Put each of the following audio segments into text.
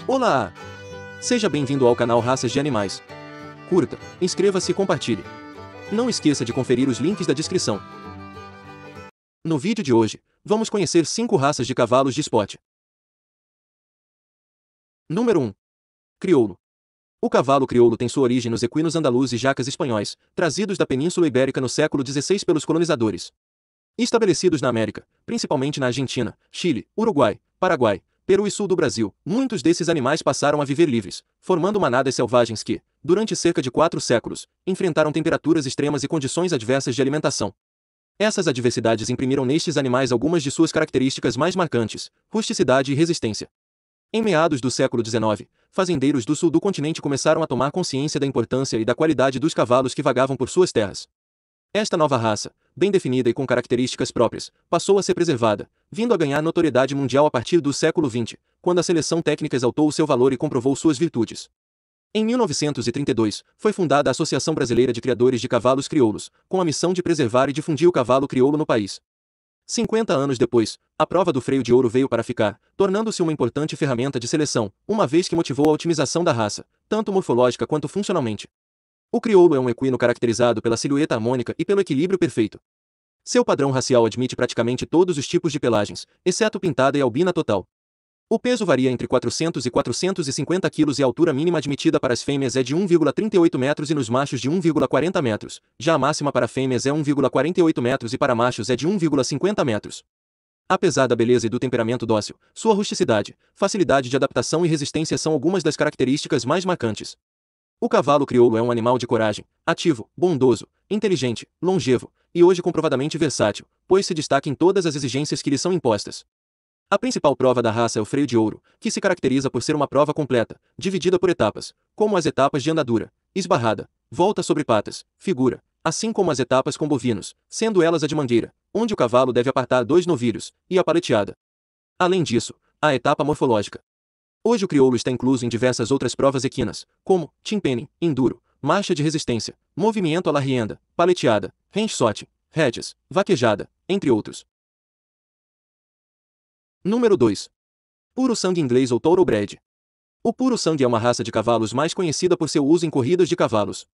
Olá! Seja bem-vindo ao canal Raças de Animais. Curta, inscreva-se e compartilhe. Não esqueça de conferir os links da descrição. No vídeo de hoje, vamos conhecer 5 raças de cavalos de esporte. Número 1. Crioulo. O cavalo crioulo tem sua origem nos equinos andaluzes e jacas espanhóis, trazidos da Península Ibérica no século XVI pelos colonizadores. Estabelecidos na América, principalmente na Argentina, Chile, Uruguai, Paraguai, Peru e sul do Brasil, muitos desses animais passaram a viver livres, formando manadas selvagens que, durante cerca de 4 séculos, enfrentaram temperaturas extremas e condições adversas de alimentação. Essas adversidades imprimiram nestes animais algumas de suas características mais marcantes: rusticidade e resistência. Em meados do século XIX, fazendeiros do sul do continente começaram a tomar consciência da importância e da qualidade dos cavalos que vagavam por suas terras. Esta nova raça, bem definida e com características próprias, passou a ser preservada, vindo a ganhar notoriedade mundial a partir do século XX, quando a seleção técnica exaltou o seu valor e comprovou suas virtudes. Em 1932, foi fundada a Associação Brasileira de Criadores de Cavalos Crioulos, com a missão de preservar e difundir o cavalo crioulo no país. 50 anos depois, a prova do freio de ouro veio para ficar, tornando-se uma importante ferramenta de seleção, uma vez que motivou a otimização da raça, tanto morfológica quanto funcionalmente. O crioulo é um equino caracterizado pela silhueta harmônica e pelo equilíbrio perfeito. Seu padrão racial admite praticamente todos os tipos de pelagens, exceto pintada e albina total. O peso varia entre 400 e 450 kg e a altura mínima admitida para as fêmeas é de 1,38 metros e nos machos de 1,40 metros, já a máxima para fêmeas é 1,48 metros e para machos é de 1,50 metros. Apesar da beleza e do temperamento dócil, sua rusticidade, facilidade de adaptação e resistência são algumas das características mais marcantes. O cavalo crioulo é um animal de coragem, ativo, bondoso, inteligente, longevo, e hoje comprovadamente versátil, pois se destaca em todas as exigências que lhe são impostas. A principal prova da raça é o freio de ouro, que se caracteriza por ser uma prova completa, dividida por etapas, como as etapas de andadura, esbarrada, volta sobre patas, figura, assim como as etapas com bovinos, sendo elas a de mangueira, onde o cavalo deve apartar 2 novilhos, e a paleteada. Além disso, a etapa morfológica. Hoje o crioulo está incluso em diversas outras provas equinas, como timpenning, enduro, marcha de resistência, movimento à la rienda, paleteada, range-shot, rédeas, vaquejada, entre outros. Número 2. Puro sangue inglês ou thoroughbred. O puro sangue é uma raça de cavalos mais conhecida por seu uso em corridas de cavalos.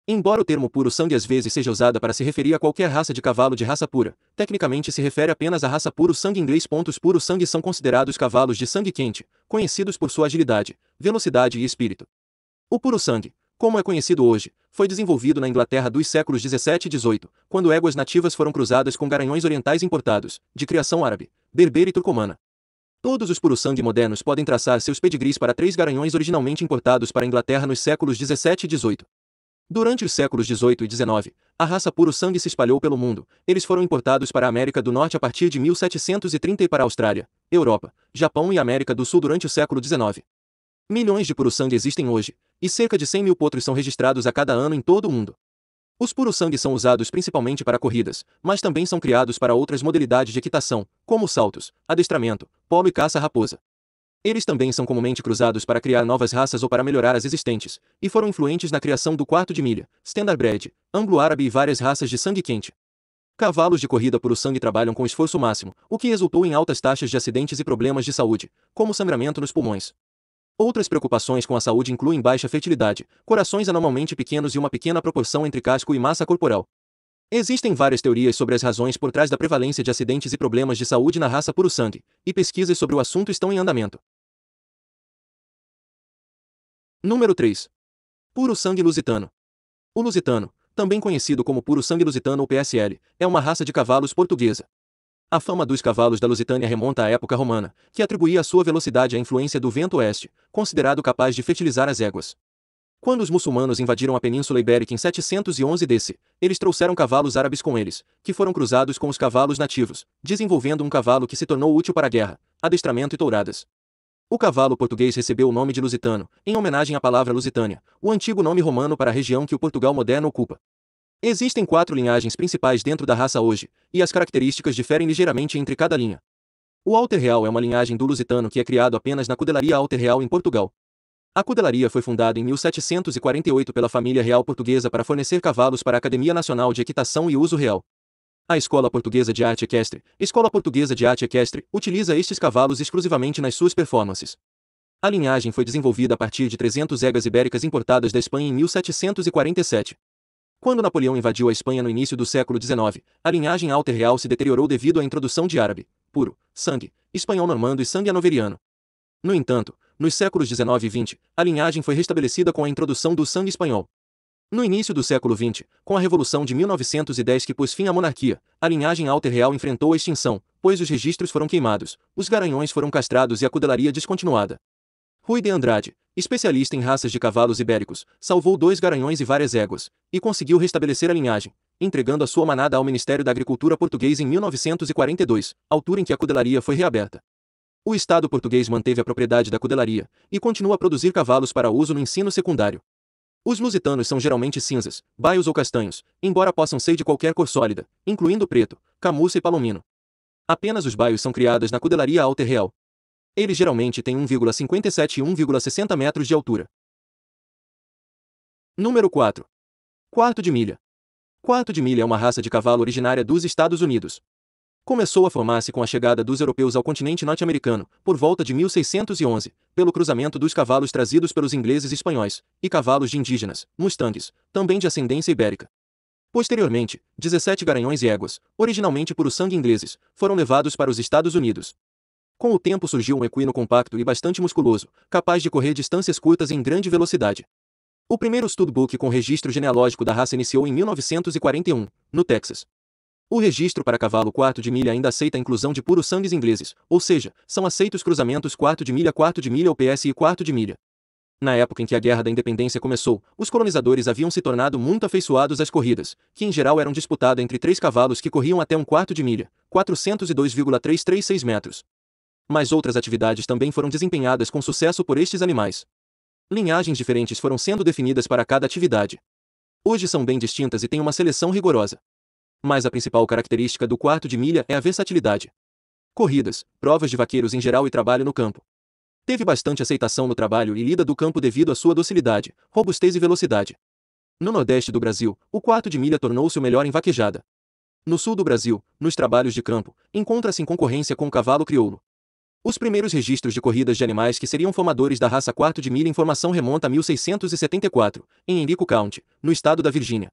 Embora o termo puro sangue às vezes seja usado para se referir a qualquer raça de cavalo de raça pura, tecnicamente se refere apenas à raça puro sangue inglês. Os puro sangue são considerados cavalos de sangue quente, conhecidos por sua agilidade, velocidade e espírito. O puro sangue, como é conhecido hoje, foi desenvolvido na Inglaterra dos séculos 17 e 18, quando éguas nativas foram cruzadas com garanhões orientais importados, de criação árabe, berber e turcomana. Todos os puro sangue modernos podem traçar seus pedigrees para 3 garanhões originalmente importados para a Inglaterra nos séculos 17 e 18. Durante os séculos 18 e 19, a raça puro sangue se espalhou pelo mundo. Eles foram importados para a América do Norte a partir de 1730 e para a Austrália, Europa, Japão e América do Sul durante o século 19. Milhões de puro sangue existem hoje, e cerca de 100 mil potros são registrados a cada ano em todo o mundo. Os puro sangue são usados principalmente para corridas, mas também são criados para outras modalidades de equitação, como saltos, adestramento, polo e caça-raposa. Eles também são comumente cruzados para criar novas raças ou para melhorar as existentes, e foram influentes na criação do quarto de milha, standardbred, anglo-árabe e várias raças de sangue quente. Cavalos de corrida puro sangue trabalham com esforço máximo, o que resultou em altas taxas de acidentes e problemas de saúde, como sangramento nos pulmões. Outras preocupações com a saúde incluem baixa fertilidade, corações anormalmente pequenos e uma pequena proporção entre casco e massa corporal. Existem várias teorias sobre as razões por trás da prevalência de acidentes e problemas de saúde na raça puro sangue, e pesquisas sobre o assunto estão em andamento. Número 3. Puro sangue lusitano. O lusitano, também conhecido como puro sangue lusitano ou PSL, é uma raça de cavalos portuguesa. A fama dos cavalos da Lusitânia remonta à época romana, que atribuía a sua velocidade à influência do vento oeste, considerado capaz de fertilizar as éguas. Quando os muçulmanos invadiram a Península Ibérica em 711 d.C., eles trouxeram cavalos árabes com eles, que foram cruzados com os cavalos nativos, desenvolvendo um cavalo que se tornou útil para a guerra, adestramento e touradas. O cavalo português recebeu o nome de lusitano, em homenagem à palavra Lusitânia, o antigo nome romano para a região que o Portugal moderno ocupa. Existem 4 linhagens principais dentro da raça hoje, e as características diferem ligeiramente entre cada linha. O Alter Real é uma linhagem do lusitano que é criado apenas na Cudelaria Alter Real em Portugal. A Cudelaria foi fundada em 1748 pela família real portuguesa para fornecer cavalos para a Academia Nacional de Equitação e Uso Real. A Escola Portuguesa de Arte Equestre, utiliza estes cavalos exclusivamente nas suas performances. A linhagem foi desenvolvida a partir de 300 egas ibéricas importadas da Espanha em 1747. Quando Napoleão invadiu a Espanha no início do século XIX, a linhagem alta real se deteriorou devido à introdução de árabe, puro, sangue, espanhol normando e sangue hanoveriano. No entanto, nos séculos XIX e XX, a linhagem foi restabelecida com a introdução do sangue espanhol. No início do século XX, com a Revolução de 1910 que pôs fim à monarquia, a linhagem alta real enfrentou a extinção, pois os registros foram queimados, os garanhões foram castrados e a cudelaria descontinuada. Rui de Andrade, especialista em raças de cavalos ibéricos, salvou 2 garanhões e várias éguas, e conseguiu restabelecer a linhagem, entregando a sua manada ao Ministério da Agricultura português em 1942, altura em que a cudelaria foi reaberta. O Estado português manteve a propriedade da cudelaria, e continua a produzir cavalos para uso no ensino secundário. Os lusitanos são geralmente cinzas, baios ou castanhos, embora possam ser de qualquer cor sólida, incluindo preto, camurça e palomino. Apenas os baios são criadas na cudelaria alta e real. Eles geralmente têm 1,57 e 1,60 metros de altura. Número 4. Quarto de milha. Quarto de milha é uma raça de cavalo originária dos Estados Unidos. Começou a formar-se com a chegada dos europeus ao continente norte-americano, por volta de 1611, pelo cruzamento dos cavalos trazidos pelos ingleses e espanhóis, e cavalos de indígenas, mustangues, também de ascendência ibérica. Posteriormente, 17 garanhões e éguas, originalmente por sangue ingleses, foram levados para os Estados Unidos. Com o tempo surgiu um equino compacto e bastante musculoso, capaz de correr distâncias curtas em grande velocidade. O primeiro studbook com registro genealógico da raça iniciou em 1941, no Texas. O registro para cavalo quarto de milha ainda aceita a inclusão de puros sangues ingleses, ou seja, são aceitos cruzamentos quarto de milha ou PSI quarto de milha. Na época em que a Guerra da Independência começou, os colonizadores haviam se tornado muito afeiçoados às corridas, que em geral eram disputadas entre 3 cavalos que corriam até um quarto de milha, 402,336 metros. Mas outras atividades também foram desempenhadas com sucesso por estes animais. Linhagens diferentes foram sendo definidas para cada atividade. Hoje são bem distintas e têm uma seleção rigorosa. Mas a principal característica do quarto de milha é a versatilidade. Corridas, provas de vaqueiros em geral e trabalho no campo. Teve bastante aceitação no trabalho e lida do campo devido à sua docilidade, robustez e velocidade. No nordeste do Brasil, o quarto de milha tornou-se o melhor em vaquejada. No sul do Brasil, nos trabalhos de campo, encontra-se em concorrência com o cavalo crioulo. Os primeiros registros de corridas de animais que seriam formadores da raça quarto de milha em formação remonta a 1674, em Henrico County, no estado da Virgínia.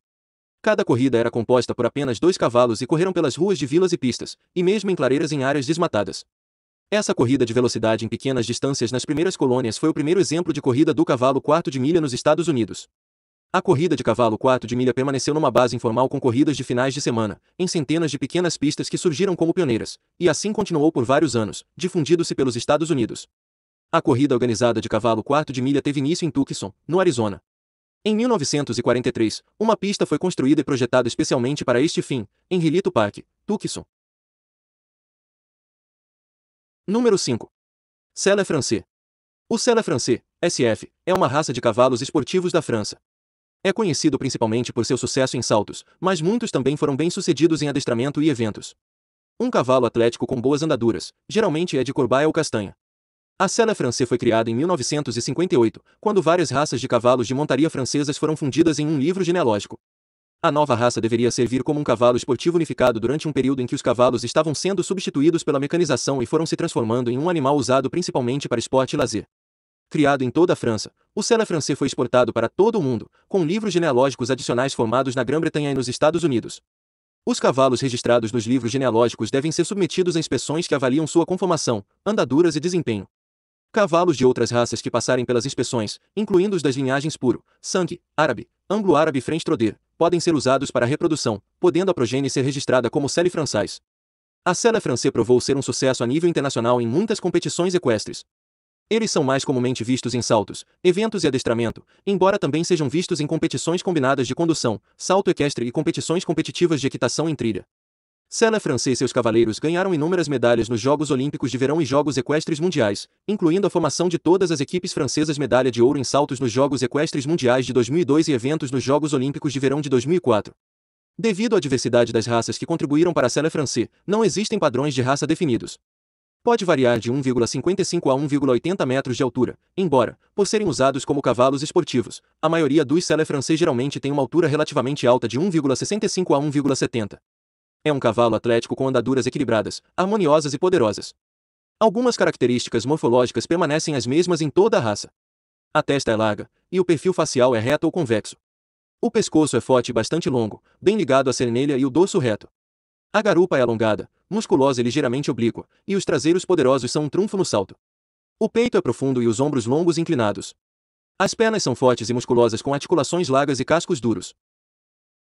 Cada corrida era composta por apenas 2 cavalos e correram pelas ruas de vilas e pistas, e mesmo em clareiras em áreas desmatadas. Essa corrida de velocidade em pequenas distâncias nas primeiras colônias foi o primeiro exemplo de corrida do cavalo quarto de milha nos Estados Unidos. A corrida de cavalo quarto de milha permaneceu numa base informal com corridas de finais de semana, em centenas de pequenas pistas que surgiram como pioneiras, e assim continuou por vários anos, difundindo-se pelos Estados Unidos. A corrida organizada de cavalo quarto de milha teve início em Tucson, no Arizona. Em 1943, uma pista foi construída e projetada especialmente para este fim, em Hillito Park, Tucson. Número 5. Selle Français. O Selle Français, SF, é uma raça de cavalos esportivos da França. É conhecido principalmente por seu sucesso em saltos, mas muitos também foram bem-sucedidos em adestramento e eventos. Um cavalo atlético com boas andaduras, geralmente é de cor baia ou castanha. A Selle Français foi criada em 1958, quando várias raças de cavalos de montaria francesas foram fundidas em um livro genealógico. A nova raça deveria servir como um cavalo esportivo unificado durante um período em que os cavalos estavam sendo substituídos pela mecanização e foram se transformando em um animal usado principalmente para esporte e lazer. Criado em toda a França, o Selle Français foi exportado para todo o mundo, com livros genealógicos adicionais formados na Grã-Bretanha e nos Estados Unidos. Os cavalos registrados nos livros genealógicos devem ser submetidos a inspeções que avaliam sua conformação, andaduras e desempenho. Cavalos de outras raças que passarem pelas inspeções, incluindo os das linhagens puro, sangue, árabe, anglo-árabe e French Troder, podem ser usados para reprodução, podendo a progênie ser registrada como Selle Français. A Selle Français provou ser um sucesso a nível internacional em muitas competições equestres. Eles são mais comumente vistos em saltos, eventos e adestramento, embora também sejam vistos em competições combinadas de condução, salto equestre e competições competitivas de equitação em trilha. Selle Français e seus cavaleiros ganharam inúmeras medalhas nos Jogos Olímpicos de Verão e Jogos Equestres Mundiais, incluindo a formação de todas as equipes francesas medalha de ouro em saltos nos Jogos Equestres Mundiais de 2002 e eventos nos Jogos Olímpicos de Verão de 2004. Devido à diversidade das raças que contribuíram para a Selle Français, não existem padrões de raça definidos. Pode variar de 1,55 a 1,80 metros de altura, embora, por serem usados como cavalos esportivos, a maioria dos Selle Français geralmente tem uma altura relativamente alta de 1,65 a 1,70. É um cavalo atlético com andaduras equilibradas, harmoniosas e poderosas. Algumas características morfológicas permanecem as mesmas em toda a raça. A testa é larga, e o perfil facial é reto ou convexo. O pescoço é forte e bastante longo, bem ligado à serenelha e o dorso reto. A garupa é alongada, musculosa e ligeiramente oblíqua, e os traseiros poderosos são um trunfo no salto. O peito é profundo e os ombros longos e inclinados. As pernas são fortes e musculosas com articulações largas e cascos duros.